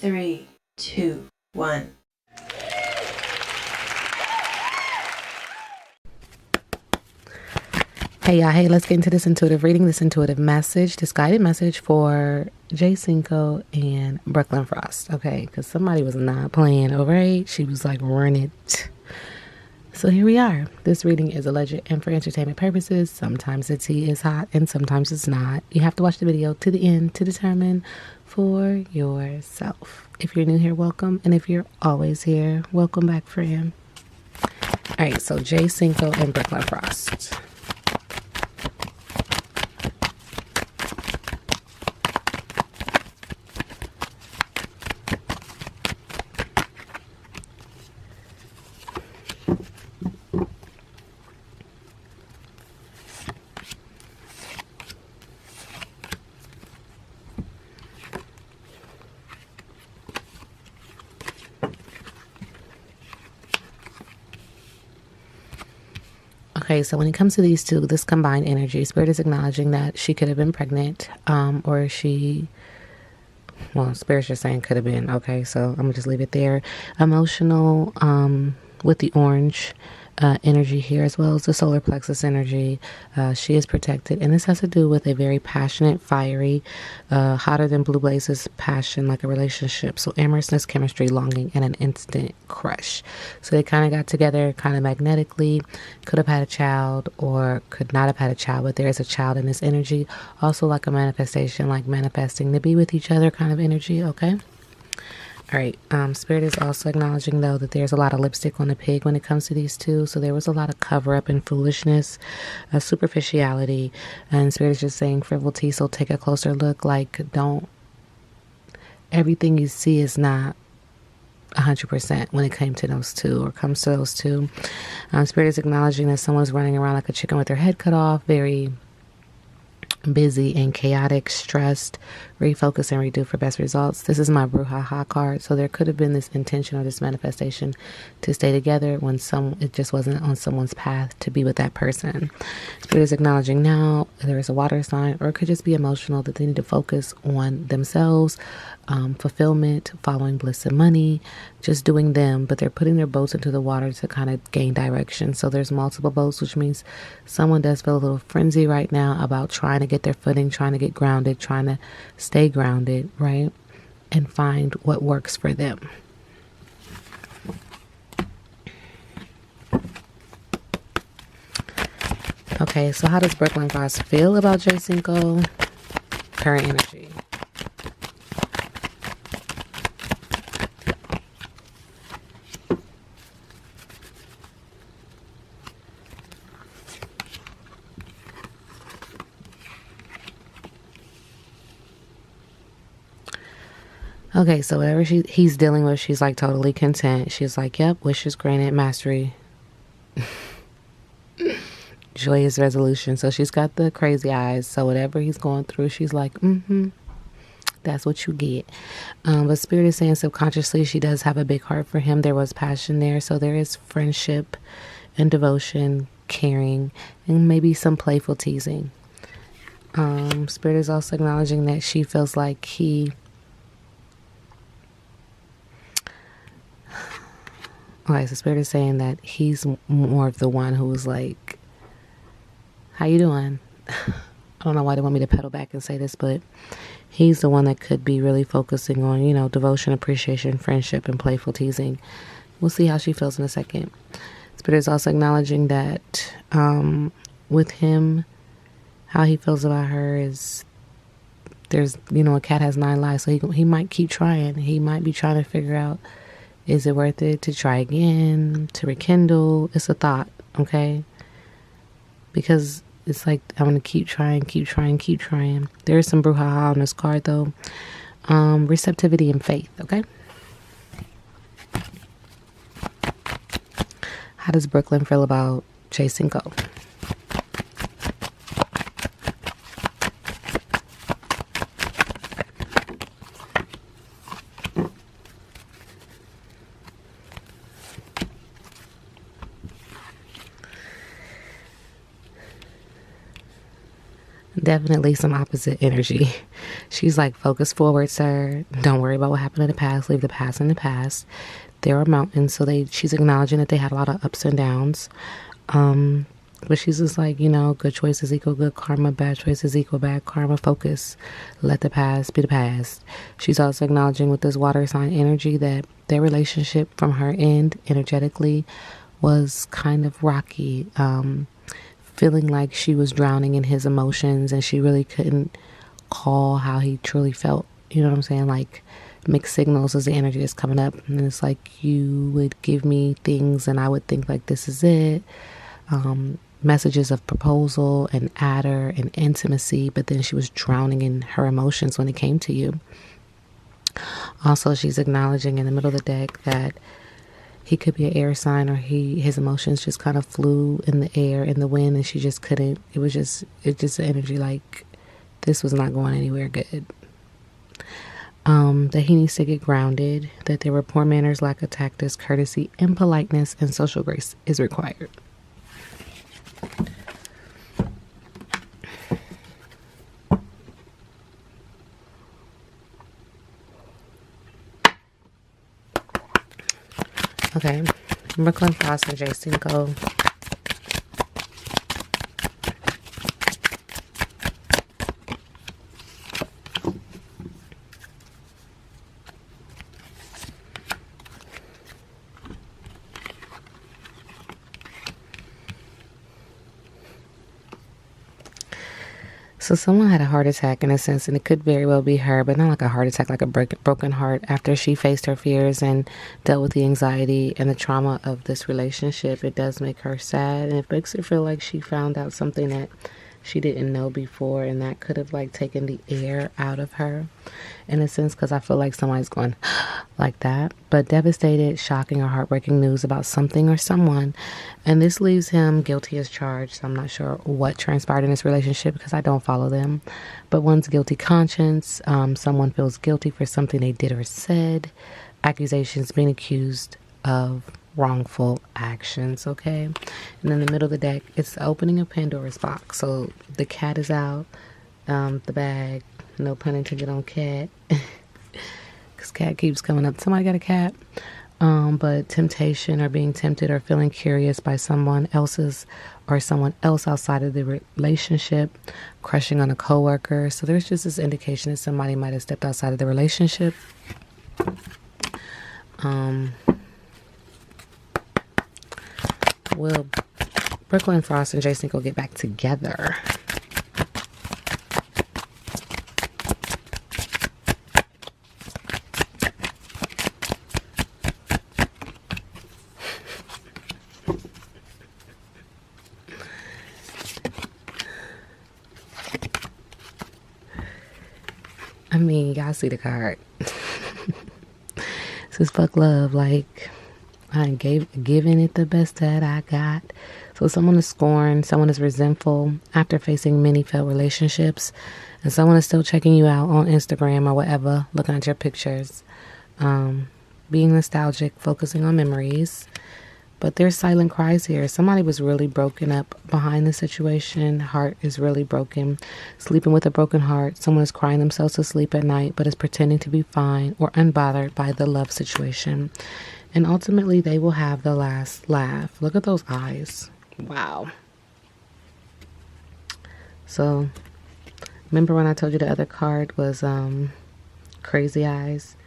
3, 2, 1. Hey y'all, hey, let's get into this intuitive reading, this intuitive message, this guided message for Cinco and Brooklyn Frost, okay? Because somebody was not playing, all right? She was like, run it. So here we are. This reading is alleged and for entertainment purposes. Sometimes the tea is hot and sometimes it's not. You have to watch the video to the end to determine for yourself. If you're new here, welcome. And if you're always here, welcome back, friend. All right, so Cinco and Brooklyn Frost. Okay, so when it comes to these two, this combined energy, Spirit is acknowledging that she could have been pregnant, or Spirit's just saying could have been. Okay, so I'm gonna just leave it there. Emotional, with the orange energy here, as well as the solar plexus energy. She is protected, and this has to do with a very passionate, fiery, hotter than blue blazes passion, like a relationship. So amorousness, chemistry, longing, and an instant crush. So they kind of got together kind of magnetically, could have had a child or could not have had a child, but there is a child in this energy. Also like a manifestation, like manifesting to be with each other kind of energy. Okay. All right, Spirit is also acknowledging, though, that there's a lot of lipstick on the pig when it comes to these two. So there was a lot of cover-up and foolishness, superficiality, and Spirit is just saying frivolity. So take a closer look. Like, everything you see is not 100% when it came to those two or comes to those two. Spirit is acknowledging that someone's running around like a chicken with their head cut off, very busy and chaotic, stressed, refocus and redo for best results. This is my brouhaha card. So there could have been this intention or this manifestation to stay together when it just wasn't on someone's path to be with that person. Spirit is acknowledging now there is a water sign, or it could just be emotional, that they need to focus on themselves, fulfillment, following bliss and money, just doing them, but they're putting their boats into the water to kind of gain direction. So there's multiple boats, which means someone does feel a little frenzy right now about trying to get their footing, trying to get grounded, trying to stay grounded, right? And find what works for them. Okay, so how does Brooklyn Frost feel about Cinco? Current energy. Okay, so whatever he's dealing with, she's like totally content. She's like, yep, wishes granted, mastery, joyous resolution. So she's got the crazy eyes. So whatever he's going through, she's like, that's what you get. But Spirit is saying subconsciously she does have a big heart for him. There was passion there. So there is friendship and devotion, caring, and maybe some playful teasing. Spirit is also acknowledging that she feels like okay, so Spirit is saying that he's more of the one who was like, how you doing? I don't know why they want me to pedal back and say this, but he's the one that could be really focusing on, devotion, appreciation, friendship, and playful teasing. We'll see how she feels in a second. Spirit is also acknowledging that with him, how he feels about her is there's, a cat has 9 lives, so he might keep trying. He might be trying to figure out, is it worth it to try again, to rekindle? It's a thought, okay? Because it's like, I'm going to keep trying. There is some brouhaha on this card, though. Receptivity and faith, okay? How does Brooklyn feel about Cinco? Definitely some opposite energy. She's like, focus forward, sir. Don't worry about what happened in the past. Leave the past in the past. There are mountains. So she's acknowledging that they had a lot of ups and downs. But she's just like, good choices equal good karma, bad choices equal bad karma. Focus. Let the past be the past. She's also acknowledging with this water sign energy that their relationship from her end energetically was kind of rocky. Feeling like she was drowning in his emotions and she really couldn't call how he truly felt. You know what I'm saying? Like mixed signals as the energy is coming up. And it's like you would give me things and I would think like this is it. Messages of proposal and adder and intimacy, but then she was drowning in her emotions when it came to you. Also, she's acknowledging in the middle of the deck that he could be an air sign or his emotions just kind of flew in the air, in the wind, and she just couldn't. It's just energy like this was not going anywhere good. That he needs to get grounded, that there were poor manners, lack of tactics, courtesy, impoliteness, and social grace is required. Okay, Brooklyn Frost and Cinco. So someone had a heart attack in a sense, and it could very well be her, but not like a heart attack, like a broken heart after she faced her fears and dealt with the anxiety and the trauma of this relationship. It does make her sad, and it makes her feel like she found out something that she didn't know before, and that could have like taken the air out of her in a sense, because I feel like somebody's going like that. But devastated, shocking, or heartbreaking news about something or someone, and this leaves him guilty as charged. I'm not sure what transpired in this relationship because I don't follow them, but one's guilty conscience. Someone feels guilty for something they did or said. Accusations, being accused of wrongful actions. Okay, and in the middle of the deck, it's the opening of Pandora's box. So the cat is out, the bag. No pun intended on cat, because cat keeps coming up. Somebody got a cat. But temptation or being tempted or feeling curious by someone else's or someone else outside of the relationship, crushing on a coworker. So there's just this indication that somebody might have stepped outside of the relationship. Will Brooklyn Frost and Cinco get back together? I mean, y'all see the card. This is fuck love. Like, I given it the best that I got. So someone is scorned, someone is resentful after facing many failed relationships, and someone is still checking you out on Instagram or whatever, looking at your pictures, being nostalgic, focusing on memories. But there's silent cries here. Somebody was really broken up behind the situation. Heart is really broken. Sleeping with a broken heart. Someone is crying themselves to sleep at night, but is pretending to be fine or unbothered by the love situation. And ultimately, they will have the last laugh. Look at those eyes. Wow. So, remember when I told you the other card was crazy eyes?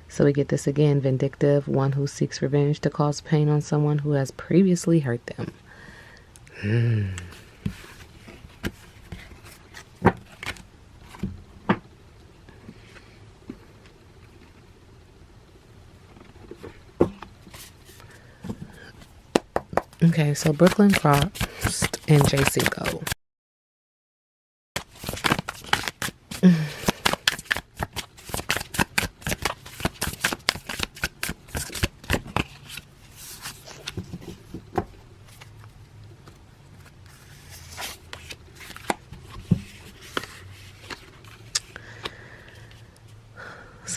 So we get this again, vindictive, one who seeks revenge to cause pain on someone who has previously hurt them. Okay, so Brooklyn Frost and Cinco.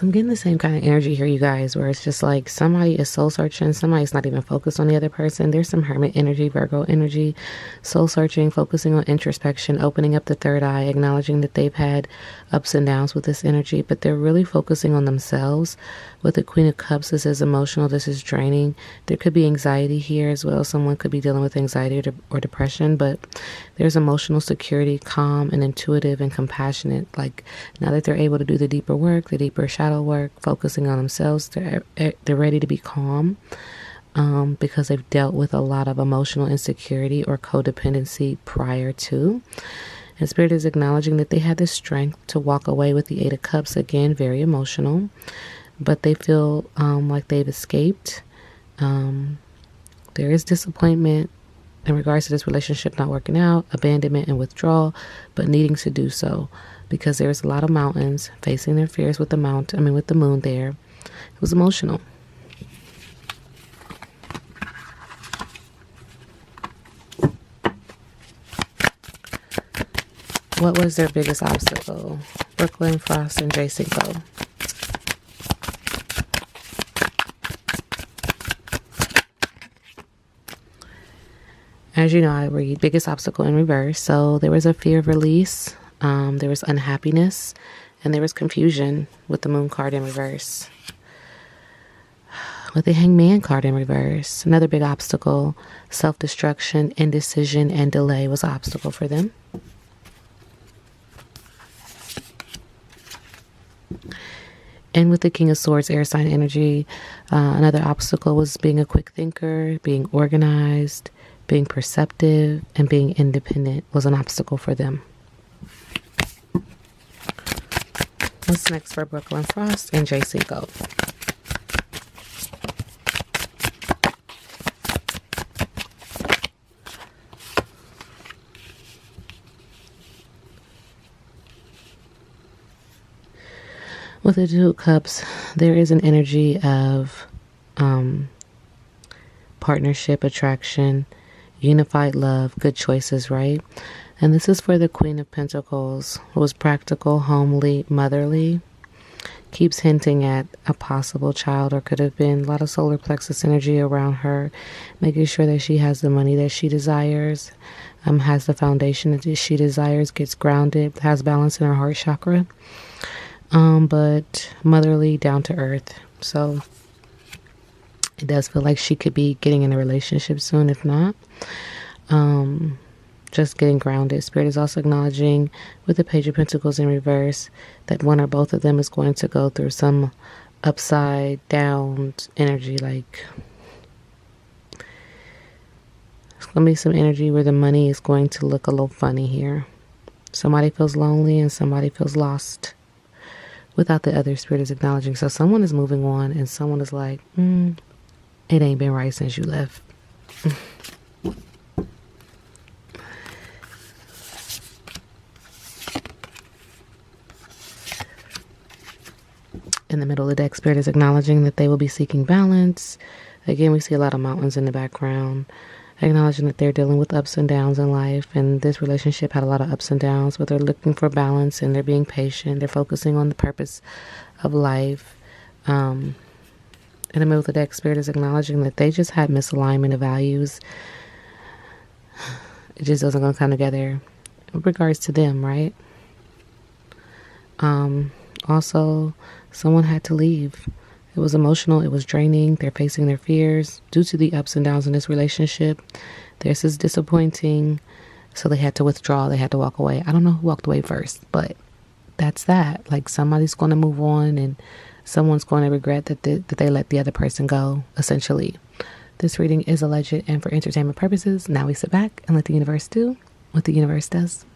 So I'm getting the same kind of energy here, you guys, where it's just like somebody is soul searching, somebody's not even focused on the other person. There's some hermit energy, Virgo energy, soul searching, focusing on introspection, opening up the third eye, acknowledging that they've had ups and downs with this energy, but they're really focusing on themselves. With the Queen of Cups, this is emotional, this is draining. There could be anxiety here as well. Someone could be dealing with anxiety or depression, but there's emotional security, calm and intuitive and compassionate. Like now that they're able to do the deeper work, the deeper shadow work, focusing on themselves, they're ready to be calm because they've dealt with a lot of emotional insecurity or codependency prior to. And Spirit is acknowledging that they had the strength to walk away with the Eight of Cups. Again, very emotional, but they feel like they've escaped. There is disappointment in regards to this relationship not working out, abandonment and withdrawal, but needing to do so because there's a lot of mountains facing their fears with the with the moon there. It was emotional. What was their biggest obstacle? Brooklyn, Frost, and Cinco. As you know, I read biggest obstacle in reverse. So there was a fear of release, there was unhappiness, and there was confusion with the Moon card in reverse. With the Hangman card in reverse, another big obstacle, self-destruction, indecision, and delay was an obstacle for them. And with the King of Swords, air sign energy, another obstacle was being a quick thinker, being organized, being perceptive, and being independent was an obstacle for them. What's next for Brooklyn, Frost, and Cinco? With the Two of Cups, there is an energy of partnership, attraction, unified love, good choices, right? And this is for the Queen of Pentacles, who was practical, homely, motherly, keeps hinting at a possible child, or could have been a lot of solar plexus energy around her, making sure that she has the money that she desires, has the foundation that she desires, gets grounded, has balance in her heart chakra. But motherly, down to earth. So it does feel like she could be getting in a relationship soon, if not. Just getting grounded. Spirit is also acknowledging with the Page of Pentacles in reverse that one or both of them is going to go through some upside down energy. Like it's going to be some energy where the money is going to look a little funny here. Somebody feels lonely and somebody feels lost without the other. Spirit is acknowledging. So someone is moving on and someone is like, it ain't been right since you left. In the middle of the deck, Spirit is acknowledging that they will be seeking balance. Again, we see a lot of mountains in the background, acknowledging that they're dealing with ups and downs in life, and this relationship had a lot of ups and downs, but they're looking for balance and they're being patient. They're focusing on the purpose of life. In the middle of the deck, Spirit is acknowledging that they just had misalignment of values. It just doesn't going to come together with regards to them, right? Also, someone had to leave. It was emotional. It was draining. They're facing their fears due to the ups and downs in this relationship. This is disappointing. So they had to withdraw. They had to walk away. I don't know who walked away first, but that's that. Like somebody's going to move on and someone's going to regret that they let the other person go, essentially. This reading is alleged and for entertainment purposes. Now we sit back and let the universe do what the universe does.